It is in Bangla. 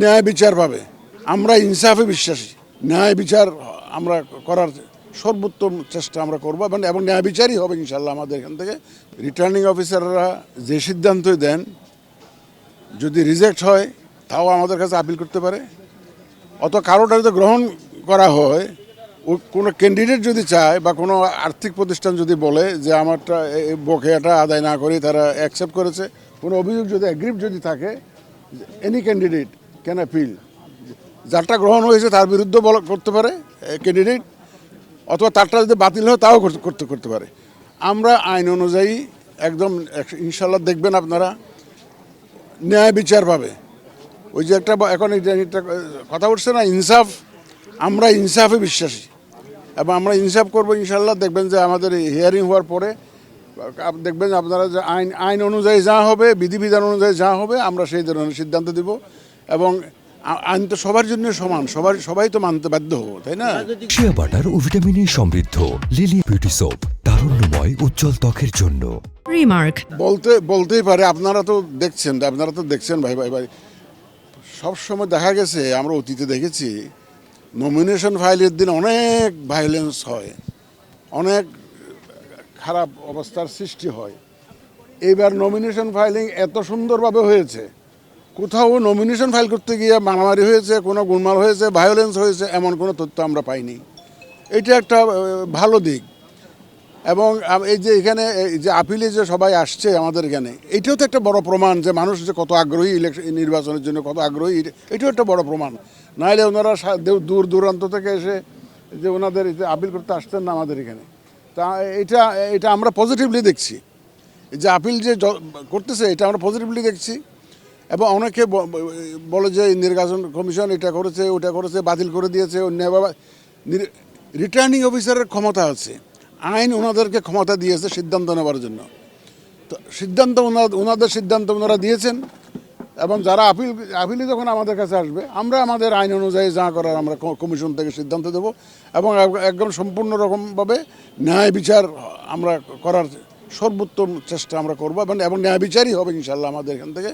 ন্যায় বিচার পাবে। আমরা ইনসাফে বিশ্বাসী। ন্যায় বিচার আমরা করার সর্বোত্তম চেষ্টা আমরা করবো এবং ন্যায় বিচারই হবে ইনশাল্লাহ। আমাদের এখান থেকে রিটার্নিং অফিসাররা যে সিদ্ধান্তই দেন, যদি রিজেক্ট হয় তাও আমাদের কাছে আপিল করতে পারে। অত কারোটা যদি গ্রহণ করা হয়, ও কোনো ক্যান্ডিডেট যদি চায় বা কোনো আর্থিক প্রতিষ্ঠান যদি বলে যে আমারটা এই বকেয়াটা আদায় না করে তারা অ্যাকসেপ্ট করেছে, কোনো অভিযোগ যদি অ্যাগ্রিভ যদি থাকে, এনি ক্যান্ডিডেট ক্যান অ্যাপিল। যারটা গ্রহণ হয়েছে তার বিরুদ্ধে করতে পারে ক্যান্ডিডেট, অথবা তারটা যদি বাতিল হয় তাও করতে পারে। আমরা আইন অনুযায়ী একদম ইনশাল্লাহ দেখবেন আপনারা ন্যায় বিচার পাবে। ওই যে একটা এখন একটা কথা উঠছে না, ইনসাফ, আমরা ইনসাফে বিশ্বাসী এবং আমরা ইনসাফ করবো ইনশাল্লাহ। দেখবেন যে আমাদের হিয়ারিং হওয়ার পরে দেখবেন আপনারা যে আইন অনুযায়ী যা হবে, বিধিবিধান অনুযায়ী যা হবে, আমরা সেই ধরনের সিদ্ধান্ত দিব। এবং আইন তো সবার জন্য সমান, সবাই তো মানতে বাধ্য হবো, তাই না? শিয়া বাটার ও ভিটামিনে সমৃদ্ধ লিলি বিউটি সোপ, তারুণ্যময় উজ্জ্বল ত্বকের জন্য। রিমার্ক বলতেই পারে। আপনারা তো দেখছেন ভাই ভাই ভাই, সবসময় দেখা গেছে, আমরা অতীতে দেখেছি নমিনেশন ফাইলের দিন অনেক ভায়োলেন্স হয়, অনেক খারাপ অবস্থার সৃষ্টি হয়। এইবার নমিনেশন ফাইলিং এত সুন্দরভাবে হয়েছে, কোথাও নমিনেশন ফাইল করতে গিয়ে মারামারি হয়েছে, কোনো গোলমাল হয়েছে, ভায়োলেন্স হয়েছে, এমন কোনো তথ্য আমরা পাইনি। এটা একটা ভালো দিক। এবং এই যে এখানে এই যে আপিলে যে সবাই আসছে আমাদের এখানে, এটাও তো একটা বড় প্রমাণ যে মানুষ যে কত আগ্রহী নির্বাচনের জন্য, কত আগ্রহী, এটাও একটা বড় প্রমাণ। নাহলে ওনারা দূর দূরান্ত থেকে এসে যে ওনাদের আপিল করতে আসতেন না আমাদের এখানে। তা এটা আমরা পজিটিভলি দেখছি, যে আপিল যে করতেছে এটা আমরা পজিটিভলি দেখছি। এবং অনেকে বলে যে নির্বাচন কমিশন এটা করেছে, ওটা করেছে, বাতিল করে দিয়েছে। রিটার্নিং অফিসারের ক্ষমতা আছে, আইন ওনাদেরকে ক্ষমতা দিয়েছে সিদ্ধান্ত নেওয়ার জন্য। তো ওনাদের সিদ্ধান্ত ওনারা দিয়েছেন। এবং যারা আপিলে যখন আমাদের কাছে আসবে, আমরা আমাদের আইন অনুযায়ী যা করার আমরা কমিশন থেকে সিদ্ধান্ত দেব এবং একদম সম্পূর্ণ রকমভাবে ন্যায় বিচার আমরা করার সর্বোত্তম চেষ্টা আমরা করবো এবং ন্যায় বিচারই হবে ইনশাল্লাহ। আমাদের এখান থেকে